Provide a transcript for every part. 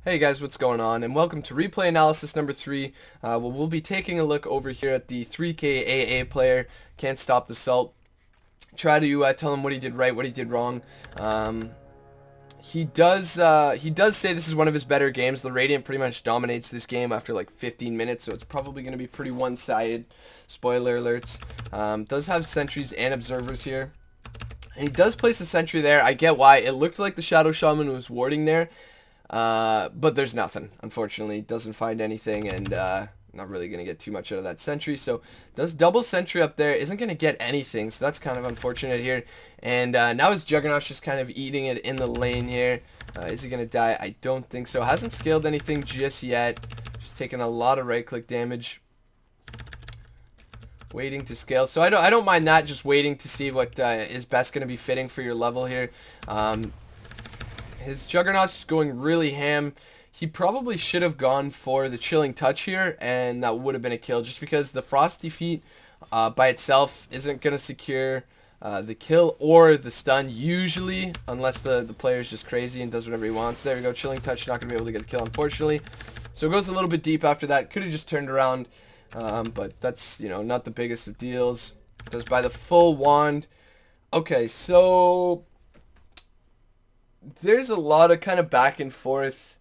Hey guys, what's going on? And welcome to replay analysis number 3. We'll be taking a look over here at the 3K AA player. Can't stop the salt. Try to tell him what he did right, what he did wrong. He does say this is one of his better games. The Radiant pretty much dominates this game after like 15 minutes, so it's probably going to be pretty one-sided. Spoiler alerts. Does have sentries and observers here. And he does place a sentry there. I get why. It looked like the Shadow Shaman was warding there. But there's nothing, unfortunately. Doesn't find anything, and not really going to get too much out of that sentry. So does double sentry up there, isn't going to get anything, so that's kind of unfortunate here. And now his Juggernaut's just kind of eating it in the lane here. Is he going to die? I don't think so. Hasn't scaled anything just yet. Just taking a lot of right click damage. Waiting to scale, so I don't mind that, just waiting to see what is best going to be fitting for your level here. His Juggernaut's going really ham. He probably should have gone for the Chilling Touch here, and that would have been a kill, just because the Frosty Feet by itself isn't going to secure the kill or the stun, usually, unless the player's just crazy and does whatever he wants. There we go, Chilling Touch, not going to be able to get the kill, unfortunately. So it goes a little bit deep after that. Could have just turned around, but that's, not the biggest of deals. Does buy the full wand. Okay, so there's a lot of kind of back and forth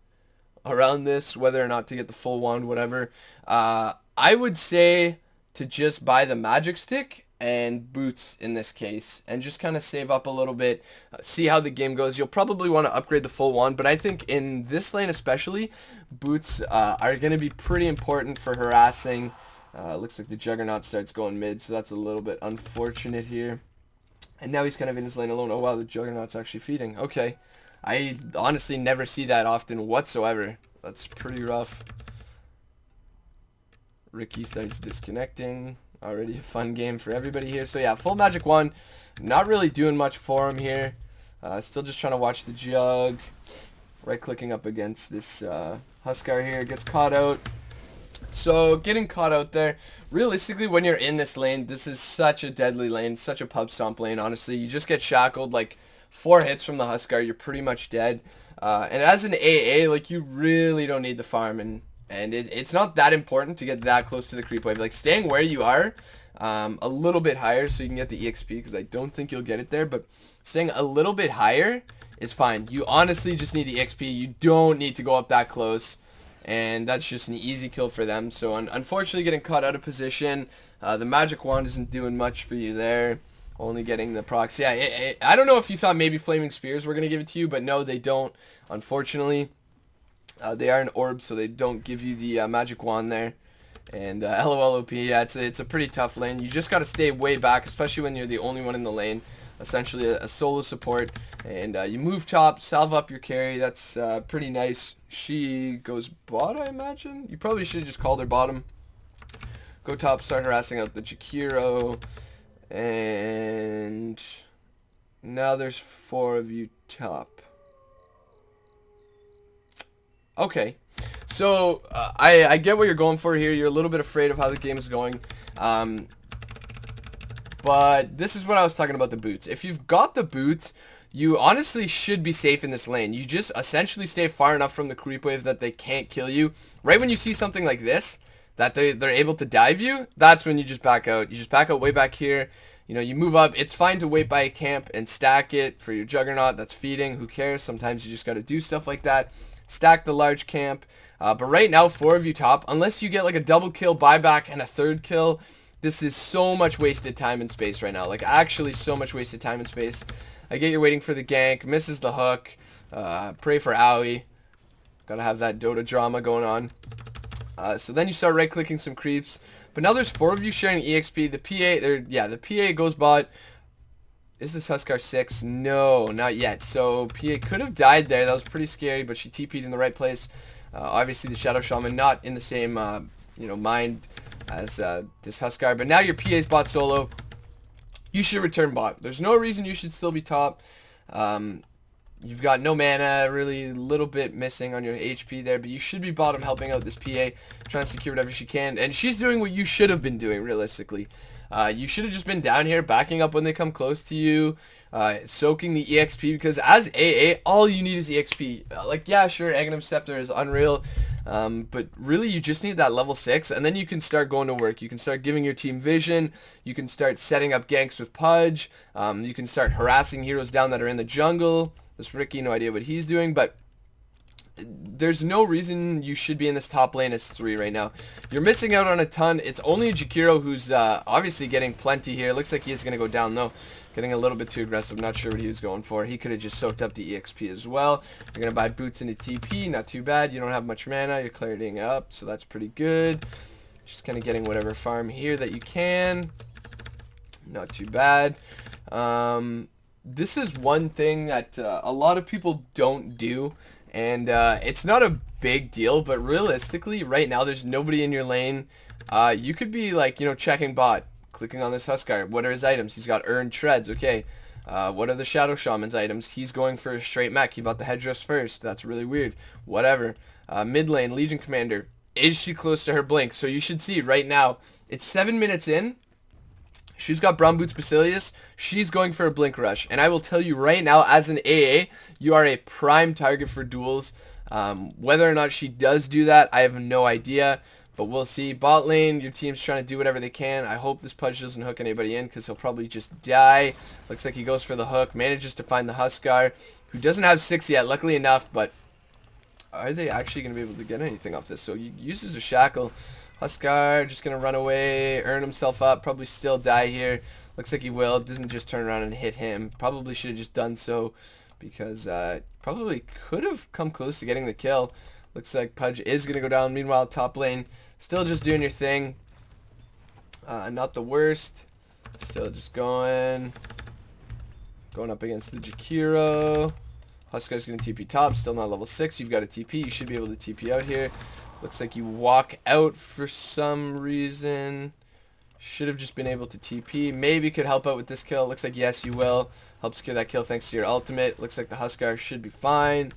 around this, whether or not to get the full wand, whatever. I would say to just buy the magic stick and boots in this case, and just kind of save up a little bit, see how the game goes. You'll probably want to upgrade the full wand, but I think in this lane especially, boots are going to be pretty important for harassing. Looks like the Juggernaut starts going mid, so that's a little bit unfortunate here. And now he's kind of in his lane alone. Oh wow, the Juggernaut's actually feeding. Okay. I honestly never see that often whatsoever. That's pretty rough. Ricky starts disconnecting. Already a fun game for everybody here. So yeah, full magic wand. Not really doing much for him here. Still just trying to watch the Jug. Right clicking up against this Huskar here. Gets caught out. So getting caught out there, realistically when you're in this lane, this is such a deadly lane, such a pub stomp lane, honestly. You just get shackled, like 4 hits from the Huskar, you're pretty much dead. And as an AA, like, you really don't need the farm, and it's not that important to get that close to the creep wave. Like, staying where you are, a little bit higher so you can get the EXP, because I don't think you'll get it there, but staying a little bit higher is fine. You honestly just need the EXP. You don't need to go up that close. And that's just an easy kill for them. So unfortunately getting caught out of position. The magic wand isn't doing much for you there. Only getting the procs. Yeah, I don't know if you thought maybe Flaming Spears were going to give it to you, but no, they don't. Unfortunately, they are an orb, so they don't give you the magic wand there. And LOLOP, yeah, it's a pretty tough lane. You just got to stay way back, especially when you're the only one in the lane. Essentially a solo support, and you move top, salve up your carry. That's pretty nice. She goes bot, I imagine. You probably should have just called her bottom. Go top, start harassing out the Jakiro, and now there's 4 of you top. Okay, so I get what you're going for here. You're a little bit afraid of how the game is going. But this is what I was talking about, the boots. If you've got the boots, you honestly should be safe in this lane. You just essentially stay far enough from the creep wave that they can't kill you. Right when you see something like this, that they're able to dive you, that's when you just back out. You just back out way back here. You move up. It's fine to wait by a camp and stack it for your Juggernaut that's feeding. Who cares? Sometimes you just got to do stuff like that. Stack the large camp. But right now, 4 of you top, unless you get like a double kill, buyback, and a 3rd kill, this is so much wasted time and space right now. Like, actually so much wasted time and space. I get you're waiting for the gank. Misses the hook. Pray for Owie. Gotta have that Dota drama going on. So then you start right-clicking some creeps. But now there's 4 of you sharing EXP. The PA, the PA goes bot. Is this Huskar 6? No, not yet. So PA could have died there. That was pretty scary, but she TP'd in the right place. Obviously the Shadow Shaman not in the same, mind as this Huskar, but now your PA's bot solo. You should return bot. There's no reason you should still be top. You've got no mana, really a little bit missing on your HP there, but you should be bottom helping out this PA, trying to secure whatever she can, and she's doing what you should have been doing realistically. You should have just been down here backing up when they come close to you, soaking the EXP, because as AA, all you need is EXP. Like, yeah, sure, Aghanim Scepter is unreal, but really you just need that level 6, and then you can start going to work. You can start giving your team vision. You can start setting up ganks with Pudge. You can start harassing heroes down that are in the jungle. This Ricky, no idea what he's doing, but there's no reason you should be in this top lane as 3 right now. You're missing out on a ton. It's only Jakiro who's obviously getting plenty here. Looks like he's going to go down though. Getting a little bit too aggressive. Not sure what he was going for. He could have just soaked up the EXP as well. You're going to buy boots into TP. Not too bad. You don't have much mana. You're clearing up, so that's pretty good. Just kind of getting whatever farm here that you can. Not too bad. This is one thing that a lot of people don't do. And it's not a big deal, but realistically, right now, there's nobody in your lane. You could be, like, you know, checking bot, clicking on this Huskar. What are his items? He's got earned treads. Okay. What are the Shadow Shaman's items? He's going for a straight mech. He bought the headdress first. That's really weird. Whatever. Mid lane, Legion Commander. Is she close to her blink? So you should see right now, it's 7 minutes in. She's got Brown Boots Basilius. She's going for a Blink Rush. And I will tell you right now, as an AA, you are a prime target for duels. Whether or not she does do that, I have no idea. But we'll see. Bot lane, your team's trying to do whatever they can. I hope this Pudge doesn't hook anybody in, because he'll probably just die. Looks like he goes for the hook. Manages to find the Huskar, who doesn't have 6 yet, luckily enough. But are they actually going to be able to get anything off this? So he uses a Shackle. Huskar just going to run away, earn himself up, probably still die here. Looks like he will. Doesn't just turn around and hit him. Probably should have just done so, because probably could have come close to getting the kill. Looks like Pudge is going to go down. Meanwhile, top lane, still just doing your thing. Not the worst. Still just going up against the Jakiro. Huskar's going to TP top. Still not level 6. You've got a TP. You should be able to TP out here. Looks like you walk out for some reason. Should have just been able to TP. Maybe could help out with this kill. Looks like yes, you will. Help secure that kill thanks to your ultimate. Looks like the Huskar should be fine.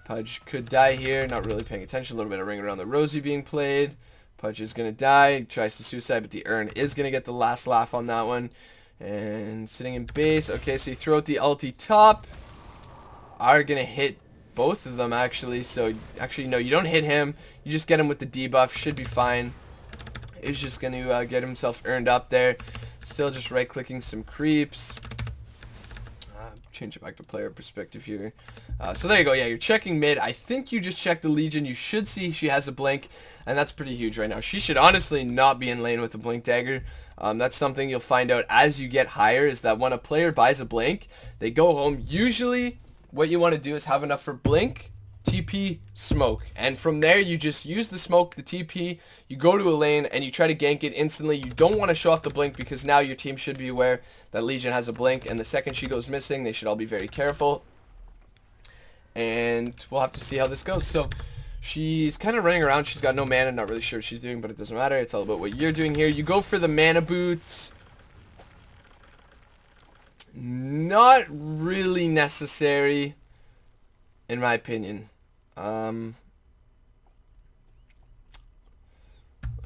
Pudge could die here. Not really paying attention. A little bit of Ring Around the Rosie being played. Pudge is going to die. Tries to suicide, but the Urn is going to get the last laugh on that one. And sitting in base. Okay, so you throw out the ulti top. Are going to hit both of them, actually. So, actually, no, you don't hit him. You just get him with the debuff. Should be fine. Is just going to get himself earned up there. Still just right-clicking some creeps. Change it back to player perspective here. So there you go. Yeah, you're checking mid. I think you just checked the Legion. You should see she has a blink, and that's pretty huge right now. She should honestly not be in lane with a blink dagger. That's something you'll find out as you get higher, is that when a player buys a blink, they go home. Usually, what you want to do is have enough for blink, TP, smoke. And from there, you just use the smoke, the TP, you go to a lane, and you try to gank it instantly. You don't want to show off the blink, because now your team should be aware that Legion has a blink, and the second she goes missing, they should all be very careful. And we'll have to see how this goes. So, she's kind of running around. She's got no mana, not really sure what she's doing, but it doesn't matter. It's all about what you're doing here. You go for the mana boots. Not really necessary, in my opinion. Let's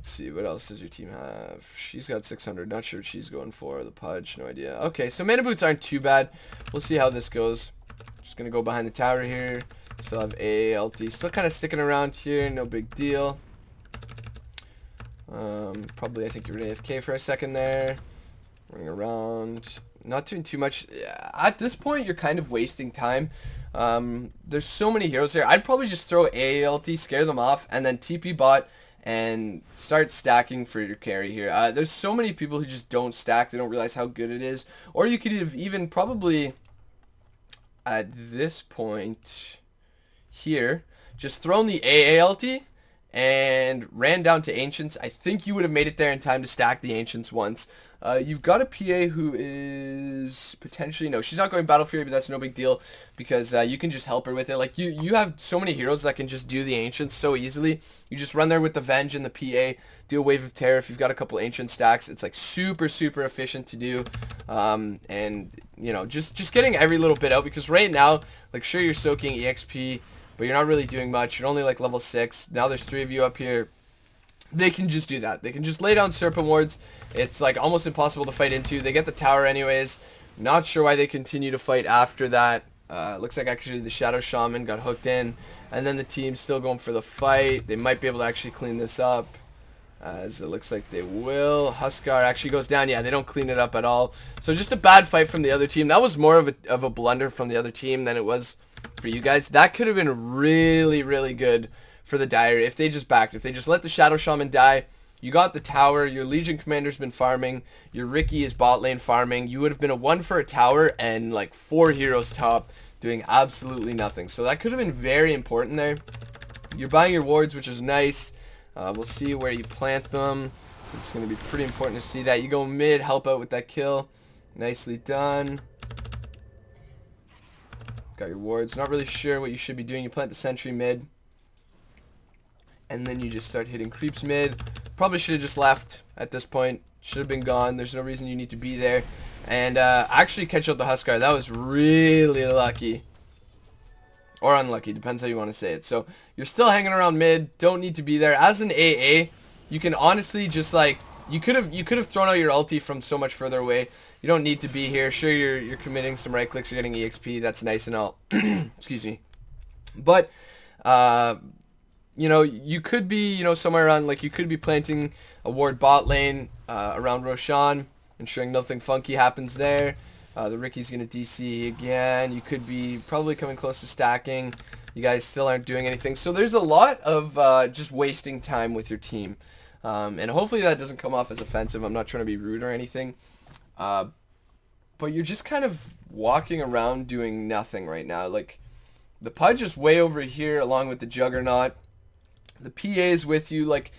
see, what else does your team have? She's got 600. Not sure what she's going for. The Pudge, no idea. Okay, so mana boots aren't too bad. We'll see how this goes. Just gonna go behind the tower here. Still have ALT. Still kind of sticking around here. No big deal. Probably, I think you're AFK for a second there. Running around. Not doing too much. At this point, you're kind of wasting time. There's so many heroes here. I'd probably just throw ALT, scare them off, and then TP bot and start stacking for your carry here. There's so many people who just don't stack. They don't realize how good it is. Or you could have even probably, at this point here, just thrown the AALT and ran down to Ancients. I think you would have made it there in time to stack the Ancients once. You've got a PA who is potentially, no, she's not going Battle Fury, but that's no big deal, because you can just help her with it. Like, you have so many heroes that can just do the Ancients so easily. You just run there with the Venge and the PA, do a Wave of Terror. If you've got a couple Ancient stacks, it's like super, super efficient to do. And, you know, just getting every little bit out, because right now, like, sure, you're soaking EXP, but you're not really doing much. You're only like level 6. Now there's 3 of you up here. they can just do that. They can just lay down Serpent Wards. It's like almost impossible to fight into. They get the tower anyways. Not sure why they continue to fight after that. Looks like actually the Shadow Shaman got hooked in. And then the team's still going for the fight. They might be able to actually clean this up, as it looks like they will. Huskar actually goes down. Yeah, they don't clean it up at all. So just a bad fight from the other team. That was more of a blunder from the other team than it was for you guys. That could have been really, really good for the Diary if they just backed. If they just let the Shadow Shaman die, you got the tower, your Legion Commander's been farming, your Ricky is bot lane farming, you would have been a 1 for a tower and like 4 heroes top doing absolutely nothing. So that could have been very important there. You're buying your wards, which is nice. We'll see where you plant them. It's going to be pretty important to see that. You go mid, help out with that kill. Nicely done. Got your wards. Not really sure what you should be doing. You plant the sentry mid. And then you just start hitting creeps mid. Probably should have just left at this point. Should have been gone. There's no reason you need to be there. And actually catch out the Huskar. That was really lucky. Or unlucky. Depends how you want to say it. So you're still hanging around mid. Don't need to be there. As an AA, you can honestly just like... You could have thrown out your ulti from so much further away. You don't need to be here. Sure, you're committing some right clicks. You're getting EXP. That's nice and all. Excuse me. But... you know, you could be, you know, somewhere around, like, you could be planting a ward bot lane around Roshan, ensuring nothing funky happens there. The Ricky's going to DC again. You could be probably coming close to stacking. You guys still aren't doing anything. So there's a lot of just wasting time with your team. And hopefully that doesn't come off as offensive. I'm not trying to be rude or anything. But you're just kind of walking around doing nothing right now. Like, the Pudge is way over here along with the Juggernaut. The PA is with you. Like,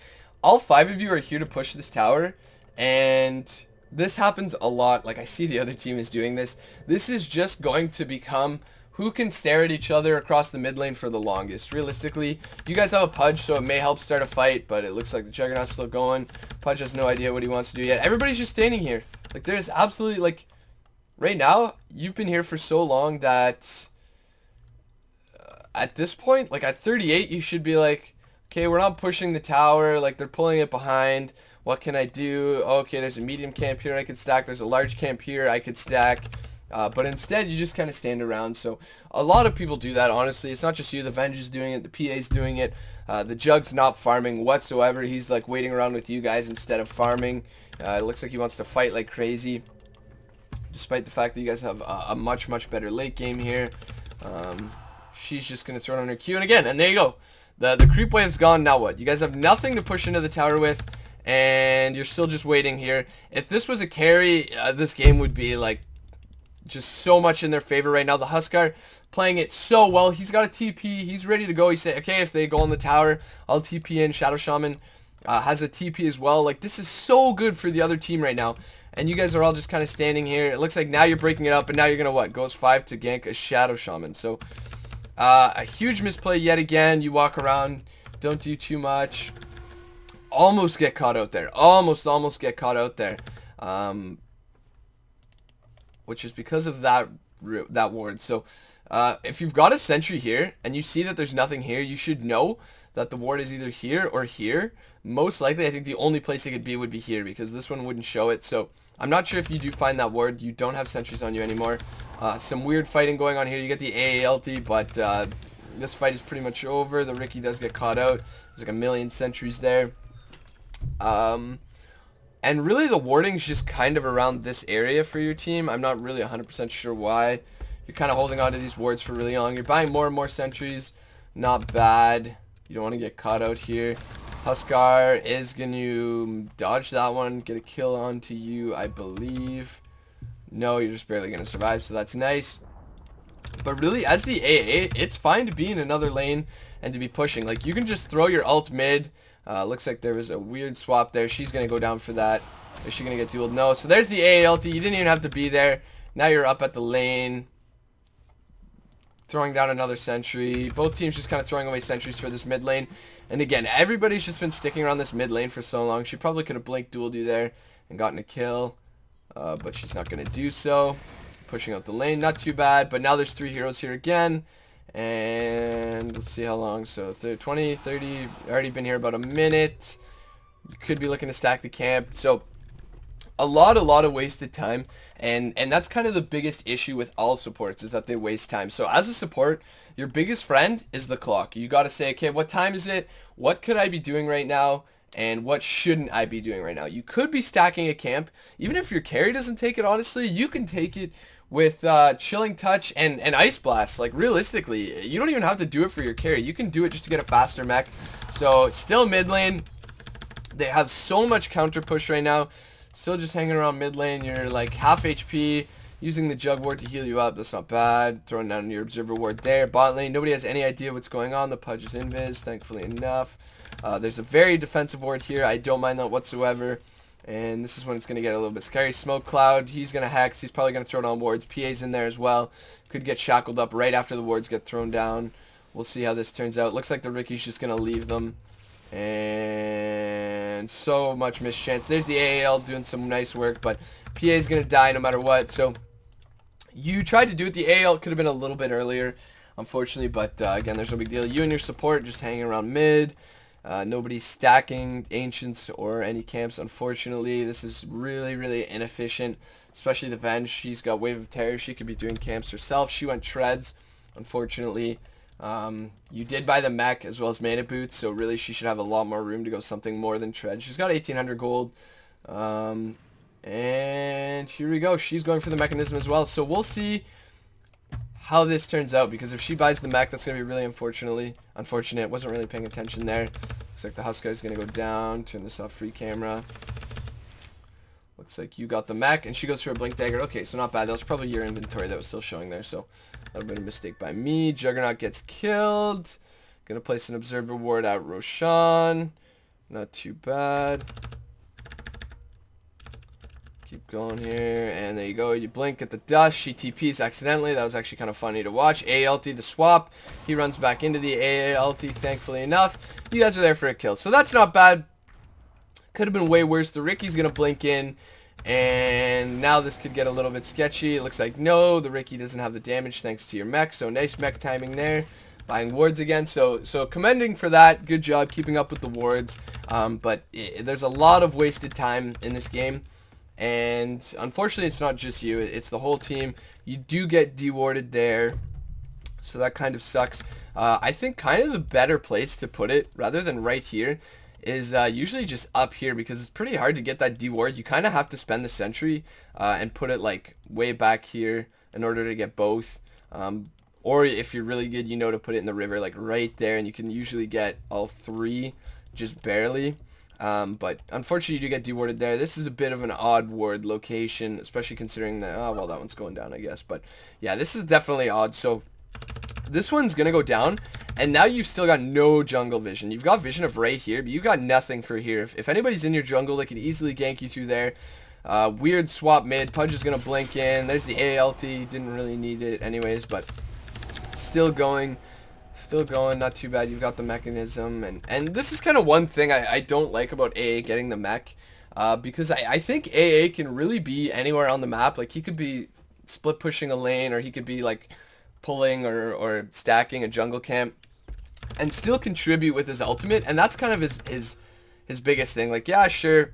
all 5 of you are here to push this tower, and this happens a lot. Like, I see the other team is doing this. This is just going to become who can stare at each other across the mid lane for the longest. Realistically, you guys have a Pudge, so it may help start a fight, but it looks like the Juggernaut's still going. Pudge has no idea what he wants to do yet. Everybody's just standing here. Like, there's absolutely, like, right now, you've been here for so long that at this point, like, at 38, you should be like, okay, we're not pushing the tower, like, they're pulling it behind. What can I do? Okay, there's a medium camp here I could stack. There's a large camp here I could stack. But instead, you just kind of stand around. So a lot of people do that, honestly. It's not just you. The Venge is doing it. The PA's doing it. The Jug's not farming whatsoever. He's, like, waiting around with you guys instead of farming. It looks like he wants to fight like crazy, despite the fact that you guys have a much, much better late game here. She's just going to throw it on her Q. And again, and there you go. The creep wave's gone. Now what? You guys have nothing to push into the tower with, and you're still just waiting here. If this was a carry, this game would be like just so much in their favor right now. The Huskar playing it so well. He's got a TP. He's ready to go. He said, okay, if they go on the tower, I'll TP in. Shadow Shaman has a TP as well. Like, this is so good for the other team right now. And you guys are all just kind of standing here. It looks like now you're breaking it up, and now you're going to what? Goes 5 to gank a Shadow Shaman. So a huge misplay yet again. You walk around, don't do too much. Almost get caught out there. Almost get caught out there. Which is because of that ward. So if you've got a sentry here and you see that there's nothing here, you should know that the ward is either here or here. Most likely, I think the only place it could be would be here, because this one wouldn't show it. So I'm not sure if you do find that ward. You don't have sentries on you anymore. Some weird fighting going on here. You get the AALT, but this fight is pretty much over. The Ricky does get caught out. There's like a million sentries there. And really the warding's just kind of around this area for your team. I'm not really 100% sure why. You're kind of holding on to these wards for really long. You're buying more and more sentries. Not bad. You don't want to get caught out here. Huskar is going to dodge that one, get a kill onto you, I believe. No, you're just barely going to survive, so that's nice. But really, as the AA, it's fine to be in another lane and to be pushing. Like, you can just throw your ult mid. Looks like there was a weird swap there. She's going to go down for that. Is she going to get dueled? No. So there's the AA ulti. You didn't even have to be there. Now you're up at the lane, throwing down another sentry. Both teams just kind of throwing away sentries for this mid lane. And again, everybody's just been sticking around this mid lane for so long. She probably could have blinked dueled you there and gotten a kill. But she's not going to do so. Pushing out the lane. Not too bad. But now there's 3 heroes here again. And let's see how long. So 20, 30. Already been here about a minute. You could be looking to stack the camp. So a lot of wasted time, and that's kind of the biggest issue with all supports, is that they waste time. So as a support, your biggest friend is the clock. You got to say, okay, what time is it? What could I be doing right now? And what shouldn't I be doing right now? You could be stacking a camp. Even if your carry doesn't take it, honestly, you can take it with Chilling Touch and Ice Blast. Like, realistically, you don't even have to do it for your carry. You can do it just to get a faster mech. So still mid lane. They have so much counter push right now. Still just hanging around mid lane. You're like half HP. Using the Jug Ward to heal you up. That's not bad. Throwing down your Observer Ward there. Bot lane. Nobody has any idea what's going on. The Pudge is invis, thankfully enough. There's a very defensive ward here. I don't mind that whatsoever. And this is when it's going to get a little bit scary. Smoke Cloud. He's going to hex. He's probably going to throw down wards. PA's in there as well. Could get shackled up right after the wards get thrown down. We'll see how this turns out. Looks like the Ricky's just going to leave them. And so much missed chance. There's the AAL doing some nice work. But PA's going to die no matter what. So you tried to do it. The AAL could have been a little bit earlier, unfortunately. But again, there's no big deal. You and your support just hanging around mid. Nobody's stacking Ancients or any camps, unfortunately. This is really inefficient, especially the Venge. She's got Wave of Terror. She could be doing camps herself. She went Treads, unfortunately. You did buy the mech as well as Mana Boots, so really she should have a lot more room to go something more than Treads. She's got 1,800 gold. And here we go. She's going for the mechanism as well. So we'll see how this turns out, because if she buys the mech, that's going to be really unfortunate. Wasn't really paying attention there. Looks like the Huskar is going to go down. Turn this off, free camera. Looks like you got the mech, and she goes for a Blink Dagger. Okay, so not bad. That was probably your inventory that was still showing there, so that would have been a mistake by me. Juggernaut gets killed. Going to place an Observer Ward at Roshan. Not too bad. Keep going here, and there you go. You blink at the dust. She TPs accidentally. That was actually kind of funny to watch. AALT, the swap. He runs back into the AALT, thankfully enough. You guys are there for a kill, so that's not bad. Could have been way worse. The Ricky's going to blink in, and now this could get a little bit sketchy. It looks like no, the Ricky doesn't have the damage thanks to your mech, so nice mech timing there. Buying wards again, so commending for that. Good job keeping up with the wards, but there's a lot of wasted time in this game. And unfortunately, it's not just you, it's the whole team. You do get dewarded there, so that kind of sucks. I think kind of the better place to put it, rather than right here, is usually just up here, because it's pretty hard to get that deward. You kind of have to spend the sentry and put it like way back here in order to get both. Or if you're really good, you know to put it in the river like right there, and you can usually get all three just barely. But unfortunately you do get dewarded there. This is a bit of an odd ward location, especially considering that, oh well, that one's going down I guess, but yeah, this is definitely odd. So this one's gonna go down, and now you've still got no jungle vision. You've got vision of right here, but you've got nothing for here. If anybody's in your jungle, they could easily gank you through there. Weird swap mid. Pudge is gonna blink in. There's the ALT, didn't really need it anyways, but still going. Still going, not too bad. You've got the mechanism, and this is kind of one thing I don't like about AA getting the mech, because I think AA can really be anywhere on the map. Like, he could be split pushing a lane, or he could be like pulling or stacking a jungle camp and still contribute with his ultimate, and that's kind of his biggest thing. Like, yeah, sure,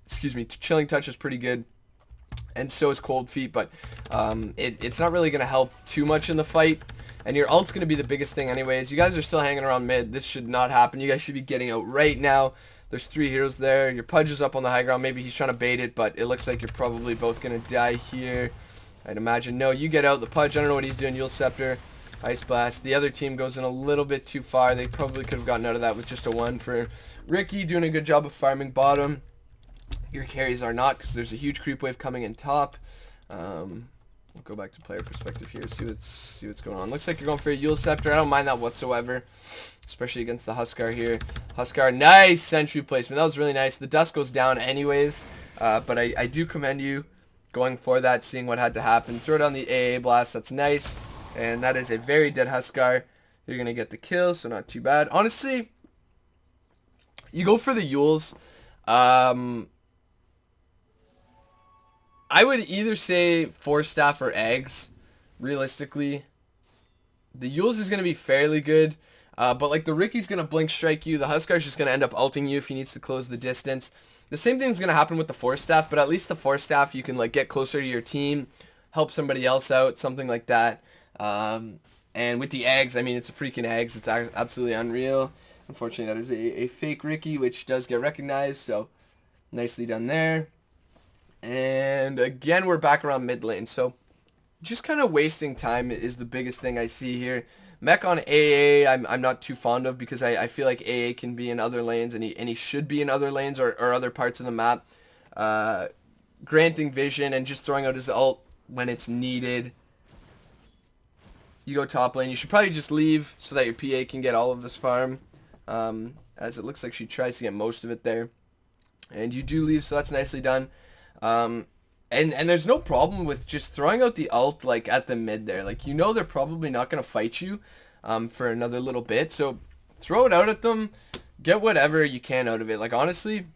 excuse me, Chilling Touch is pretty good, and so is Cold Feet, but it's not really going to help too much in the fight. And your ult's going to be the biggest thing anyways. You guys are still hanging around mid. This should not happen. You guys should be getting out right now. There's 3 heroes there. Your Pudge is up on the high ground. Maybe he's trying to bait it, but it looks like you're probably both going to die here. I'd imagine. No, you get out. The Pudge, I don't know what he's doing. Yule Scepter, Ice Blast. The other team goes in a little bit too far. They probably could have gotten out of that with just a 1 for Ricky, doing a good job of farming bottom. Your carries are not, because there's a huge creep wave coming in top. We'll go back to player perspective here, see what's going on. Looks like you're going for a Yule Scepter. I don't mind that whatsoever, especially against the Huskar here. Huskar, nice sentry placement. That was really nice. The dust goes down anyways, but I do commend you going for that, seeing what had to happen. Throw down the AA blast. That's nice, and that is a very dead Huskar. You're going to get the kill, so not too bad. Honestly, you go for the Yules. I would either say Force Staff or Eggs, realistically. The Yules is going to be fairly good. But like the Ricky's going to blink strike you. The Huskar's just going to end up ulting you if he needs to close the distance. The same thing's going to happen with the Force Staff, but at least the Force Staff, you can like get closer to your team, help somebody else out, something like that. And with the eggs, I mean, it's a freaking eggs. It's absolutely unreal. Unfortunately, that is a fake Ricky, which does get recognized, so nicely done there. And again, we're back around mid lane, so just kind of wasting time is the biggest thing I see here. Mech on AA, I'm not too fond of because I feel like AA can be in other lanes, and he should be in other lanes or other parts of the map. Granting vision and just throwing out his ult when it's needed. You go top lane. You should probably just leave so that your PA can get all of this farm. As it looks like she tries to get most of it there. And you do leave, so that's nicely done. And there's no problem with just throwing out the ult like at the mid there. Like, you know they're probably not going to fight you for another little bit. So throw it out at them. Get whatever you can out of it. Like, honestly,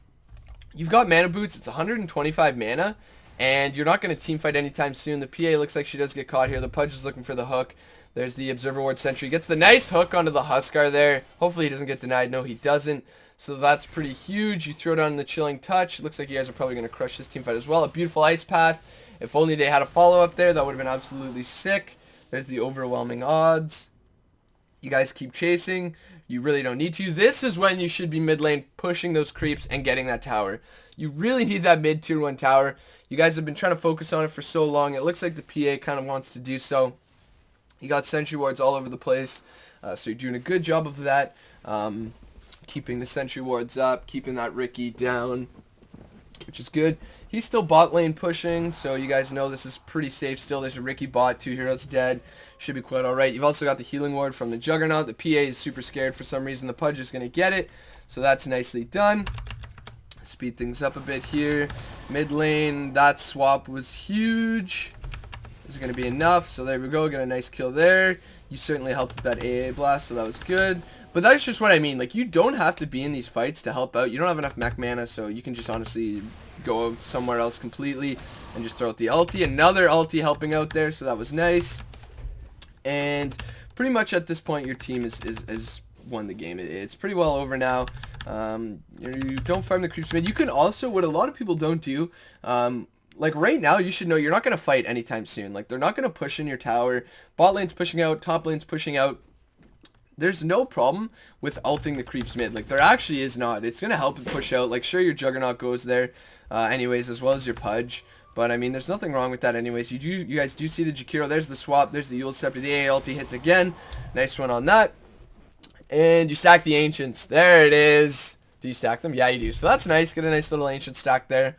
you've got mana boots. It's 125 mana. And you're not going to team fight anytime soon. The PA looks like she does get caught here. The Pudge is looking for the hook. There's the Observer Ward Sentry. Gets the nice hook onto the Huskar there. Hopefully he doesn't get denied. No, he doesn't. So that's pretty huge. You throw down the Chilling Touch. It looks like you guys are probably going to crush this team fight as well. A beautiful Ice Path. If only they had a follow-up there, that would have been absolutely sick. There's the overwhelming odds. You guys keep chasing. You really don't need to. This is when you should be mid lane pushing those creeps and getting that tower. You really need that mid tier 1 tower. You guys have been trying to focus on it for so long. It looks like the PA kind of wants to do so. You got sentry wards all over the place. So you're doing a good job of that. Keeping the sentry wards up. Keeping that Ricky down. Which is good. He's still bot lane pushing. So you guys know this is pretty safe still. There's a Ricky bot. 2 heroes dead. Should be quite alright. You've also got the healing ward from the Juggernaut. The PA is super scared for some reason. The Pudge is going to get it. So that's nicely done. Speed things up a bit here. Mid lane, that swap was huge. Is going to be enough. So there we go. Get a nice kill there. You certainly helped with that AA blast, so that was good. But that's just what I mean. Like, you don't have to be in these fights to help out. You don't have enough mech mana, so you can just honestly go somewhere else completely and just throw out the ulti. Another ulti helping out there, so that was nice. And pretty much at this point, your team is won the game. It's pretty well over now. You don't farm the creeps mid. You can also, what a lot of people don't do, like right now, you should know you're not going to fight anytime soon. Like, they're not going to push in your tower. Bot lane's pushing out, top lane's pushing out. There's no problem with ulting the creeps mid. Like, there actually is not. It's going to help it push out. Like, sure, your Juggernaut goes there anyways, as well as your Pudge. But, I mean, there's nothing wrong with that anyways. You guys do see the Jakiro. There's the swap. There's the Yule Scepter. The AA ulti hits again. Nice one on that. And you stack the Ancients. There it is. Do you stack them? Yeah, you do. So that's nice. Get a nice little Ancient stack there.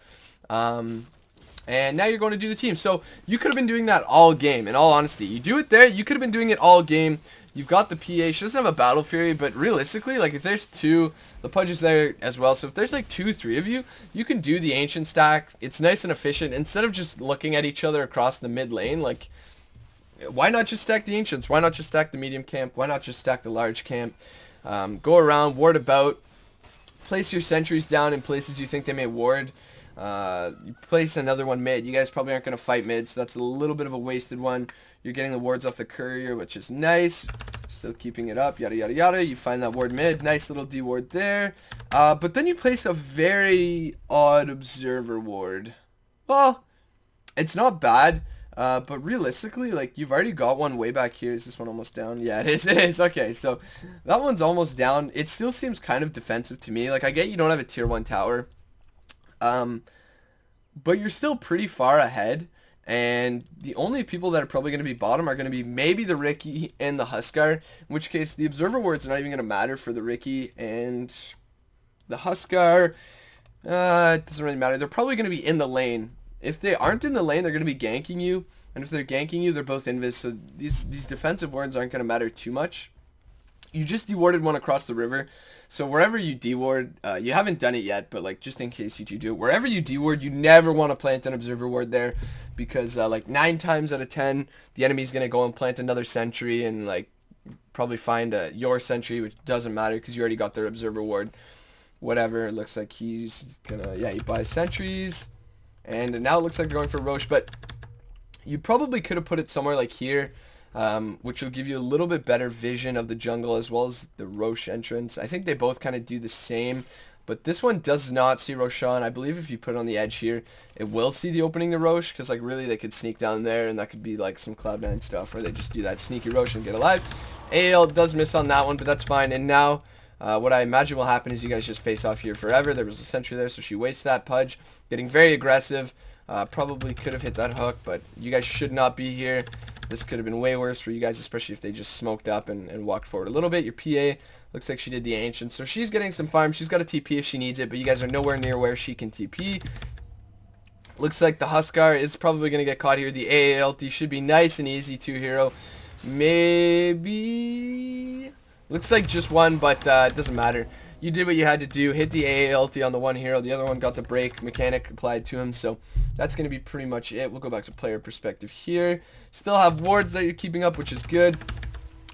And now you're going to do the team. So you could have been doing that all game, in all honesty. You do it there. You could have been doing it all game. You've got the PA. She doesn't have a Battle Fury, but realistically, like, if there's 2, the Pudge is there as well. So if there's like 2, 3 of you, you can do the Ancient stack. It's nice and efficient. Instead of just looking at each other across the mid lane, like, why not just stack the Ancients? Why not just stack the medium camp? Why not just stack the large camp? Go around, ward about. Place your sentries down in places you think they may ward. You place another one mid. You guys probably aren't going to fight mid, so that's a little bit of a wasted one. You're getting the wards off the courier, which is nice. Still keeping it up, yada yada yada. You find that ward mid. Nice little D ward there. But then you place a very odd observer ward. Well, it's not bad. But realistically, like, you've already got one way back here. Is this one almost down? Yeah, it is. It is. Okay, so that one's almost down. It still seems kind of defensive to me. Like, I get you don't have a tier 1 tower. But you're still pretty far ahead. And the only people that are probably going to be bottom are going to be maybe the Ricky and the Huskar. In which case, the Observer Ward's not even going to matter for the Ricky and the Huskar. It doesn't really matter. They're probably going to be in the lane. If they aren't in the lane, they're going to be ganking you. And if they're ganking you, they're both invis. So these defensive wards aren't going to matter too much. You just dewarded one across the river. So wherever you deward, you haven't done it yet, but like just in case you do, wherever you deward, you never want to plant an observer ward there. Because like 9 times out of 10, the enemy's going to go and plant another sentry and like probably find your sentry, which doesn't matter because you already got their observer ward. Whatever, it looks like he's going to, yeah, he buys sentries. And now it looks like they're going for Roche, but you probably could have put it somewhere like here. which will give you a little bit better vision of the jungle as well as the Roche entrance. I think they both kind of do the same, but this one does not see Roshan. I believe if you put it on the edge here, it will see the opening to Roche, because like really they could sneak down there, and that could be like some Cloud9 stuff, or they just do that sneaky Roche and get alive. AL does miss on that one, but that's fine. And now what I imagine will happen is you guys just face off here forever. There was a sentry there, so she wastes that Pudge, getting very aggressive. Probably could have hit that hook, but you guys should not be here. This could have been way worse for you guys, especially if they just smoked up and walked forward a little bit. Your PA looks like she did the Ancient, so she's getting some farm. She's got a TP if she needs it, but you guys are nowhere near where she can TP. Looks like the Huskar is probably going to get caught here. The AA ulti should be nice and easy. 2 hero. Maybe... Looks like just one, but it doesn't matter. You did what you had to do. Hit the AA ulti on the one hero. The other one got the break mechanic applied to him, so that's going to be pretty much it. We'll go back to player perspective here. Still have wards that you're keeping up, which is good.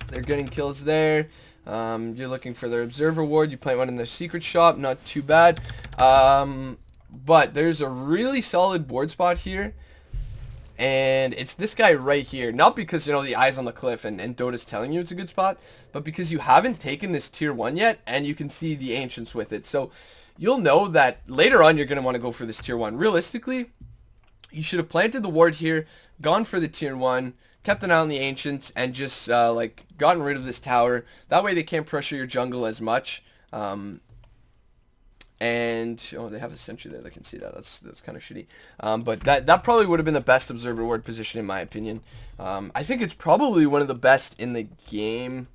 They're getting kills there. You're looking for their observer ward. You plant one in their secret shop. Not too bad. But there's a really solid board spot here. And it's this guy right here. Not because, you know, the eye's on the cliff and Dota's telling you it's a good spot, but because you haven't taken this tier 1 yet, and you can see the Ancients with it. So you'll know that later on you're going to want to go for this tier 1. Realistically, you should have planted the ward here, gone for the tier 1, kept an eye on the Ancients, and just like gotten rid of this tower. That way they can't pressure your jungle as much. And oh, they have a sentry there. They can see that. That's kind of shitty. But that probably would have been the best observer ward position in my opinion. I think it's probably one of the best in the game,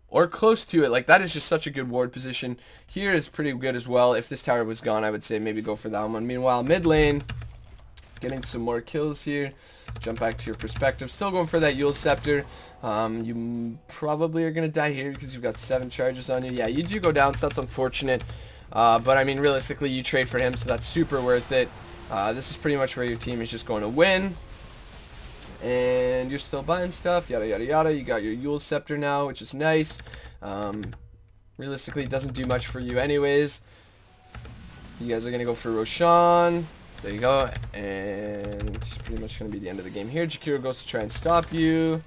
or close to it. Like, that is just such a good ward position. Here is pretty good as well. If this tower was gone, I would say maybe go for that one. Meanwhile, mid lane, getting some more kills here. Jump back to your perspective. Still going for that Yule Scepter. You probably are going to die here because you've got 7 charges on you. Yeah, you do go down, so that's unfortunate. But, I mean, realistically, you trade for him, so that's super worth it. This is pretty much where your team is just going to win. And you're still buying stuff, yada, yada, yada. You got your Yule Scepter now, which is nice. Realistically, it doesn't do much for you anyways. You guys are going to go for Roshan. There you go. And it's pretty much going to be the end of the game here. Jakiro goes to try and stop you.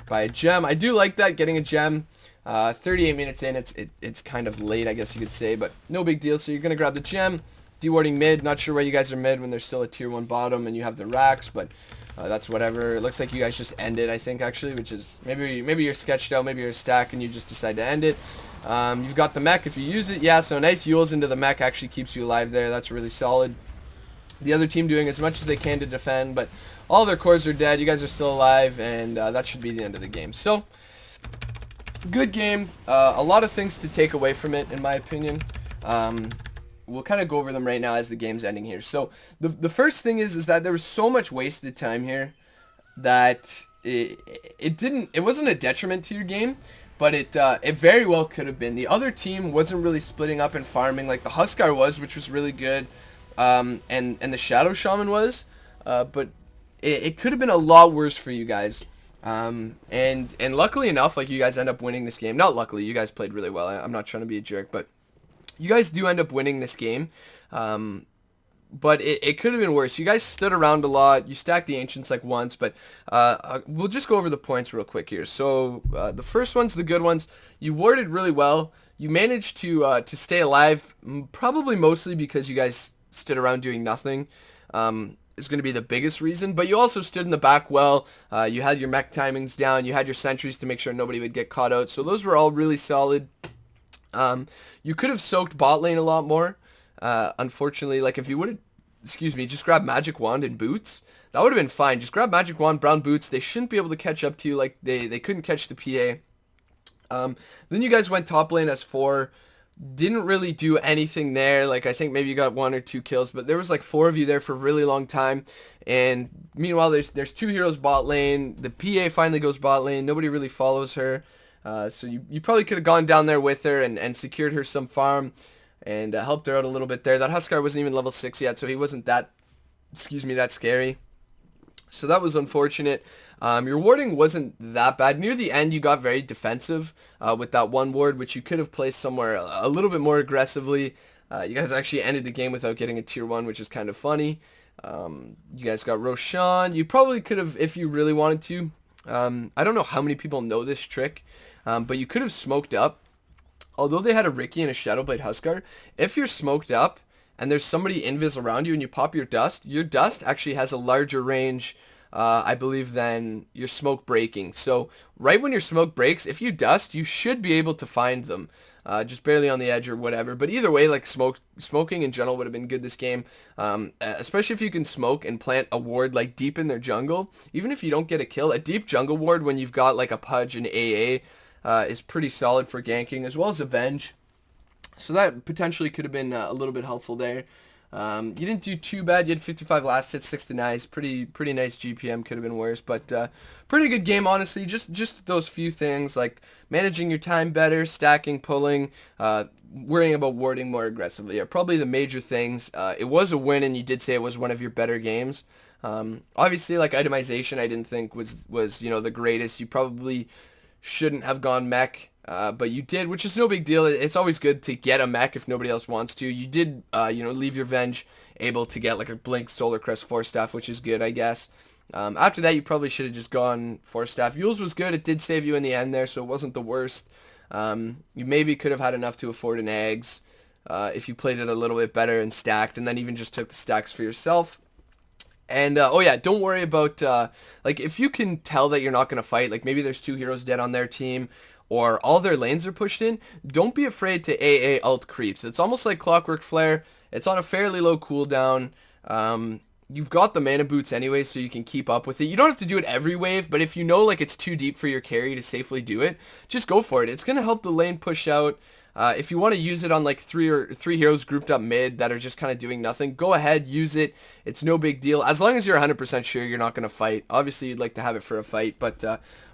Buy a gem. I do like that, getting a gem. 38 minutes in, it's kind of late, I guess you could say, but no big deal. So you're going to grab the gem. Dewarding mid. Not sure why you guys are mid when there's still a tier 1 bottom and you have the racks, but that's whatever. It looks like you guys just ended, I think, actually, which is maybe you're sketched out, maybe you're a stack and you just decide to end it. You've got the mech if you use it. Yeah, so nice Yules into the mech actually keeps you alive there. That's really solid. The other team doing as much as they can to defend, but all their cores are dead. You guys are still alive, and that should be the end of the game. So, good game. A lot of things to take away from it, in my opinion. We'll kind of go over them right now as the game's ending here. So, the first thing is that there was so much wasted time here that it wasn't a detriment to your game, but it very well could have been. The other team wasn't really splitting up and farming like the Huskar was, which was really good. And the Shadow Shaman was, but it could have been a lot worse for you guys. And luckily enough, like, you guys end up winning this game. Not luckily, you guys played really well. I'm not trying to be a jerk, but you guys do end up winning this game. But it could have been worse. You guys stood around a lot. You stacked the Ancients like once, but we'll just go over the points real quick here. So the first one's the good ones. You warded really well. You managed to stay alive, probably mostly because you guys stood around doing nothing. Is going to be the biggest reason, but you also stood in the back well. You had your mech timings down. You had your sentries to make sure nobody would get caught out. So those were all really solid. You could have soaked bot lane a lot more. Unfortunately, like, if you would have, just grab Magic Wand and Boots, that would have been fine. Just grab Magic Wand, Brown Boots. They shouldn't be able to catch up to you like they couldn't catch the PA. Then you guys went top lane as 4. Didn't really do anything there. Like, I think maybe you got 1 or 2 kills, but there was like 4 of you there for a really long time. And meanwhile, there's 2 heroes bot lane. The PA finally goes bot lane. Nobody really follows her. So you probably could have gone down there with her and secured her some farm and helped her out a little bit there. That Huskar wasn't even level 6 yet, so he wasn't that scary. So that was unfortunate. Your warding wasn't that bad. Near the end, you got very defensive with that one ward, which you could have placed somewhere a little bit more aggressively. You guys actually ended the game without getting a tier 1, which is kind of funny. You guys got Roshan. You probably could have, if you really wanted to, I don't know how many people know this trick, but you could have smoked up. Although they had a Ricky and a Shadowblade Huskar, if you're smoked up and there's somebody invis around you and you pop your dust actually has a larger range, I believe, than your smoke breaking. So right when your smoke breaks, if you dust, you should be able to find them. Just barely on the edge or whatever. But either way, like smoking in general would have been good this game. Especially if you can smoke and plant a ward like deep in their jungle. Even if you don't get a kill, a deep jungle ward when you've got like a Pudge and AA is pretty solid for ganking, as well as Avenge. So that potentially could have been a little bit helpful there. You didn't do too bad. You had 55 last hit, 6 denies. Pretty nice GPM. Could have been worse, but pretty good game, honestly. Just those few things, like managing your time better, stacking, pulling, worrying about warding more aggressively are probably the major things. It was a win, and you did say it was one of your better games. Obviously, like itemization, I didn't think was the greatest. You probably shouldn't have gone mech. But you did, which is no big deal. It's always good to get a mech if nobody else wants to. You did, leave your Venge able to get like a Blink Solar Crest 4-staff, which is good, I guess. After that, you probably should have just gone 4-staff. Yule's was good. It did save you in the end there, so it wasn't the worst. You maybe could have had enough to afford an eggs if you played it a little bit better and stacked, and then even just took the stacks for yourself. And, oh yeah, don't worry about, like, if you can tell that you're not going to fight, like maybe there's 2 heroes dead on their team, or all their lanes are pushed in, don't be afraid to AA ult creeps. It's almost like Clockwork Flare. It's on a fairly low cooldown. You've got the mana boots anyway, so you can keep up with it. You don't have to do it every wave, but if you know like it's too deep for your carry to safely do it, just go for it. It's going to help the lane push out. If you want to use it on like three heroes grouped up mid that are just kind of doing nothing, go ahead, use it. It's no big deal. As long as you're 100% sure you're not going to fight. Obviously, you'd like to have it for a fight, but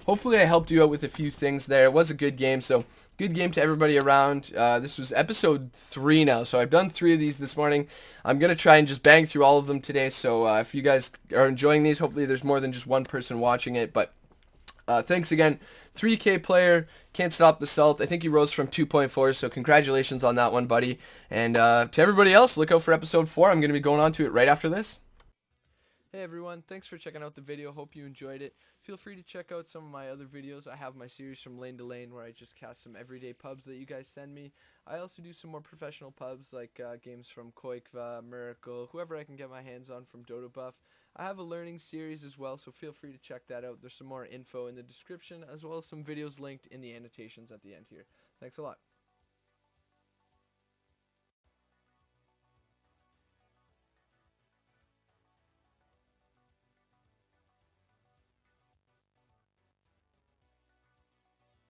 hopefully I helped you out with a few things there. It was a good game, so good game to everybody around. This was episode 3 now, so I've done 3 of these this morning. I'm going to try and just bang through all of them today, so if you guys are enjoying these, hopefully there's more than just one person watching it, but thanks again. 3K player, can't stop the salt. I think he rose from 2.4, so congratulations on that one, buddy. And to everybody else, look out for episode 4. I'm going to be going on to it right after this. Hey everyone, thanks for checking out the video. Hope you enjoyed it. Feel free to check out some of my other videos. I have my series from lane to lane where I just cast some everyday pubs that you guys send me. I also do some more professional pubs like games from Koikva, Miracle, whoever I can get my hands on from Dodobuff. I have a learning series as well, so feel free to check that out. There's some more info in the description as well as some videos linked in the annotations at the end here. Thanks a lot.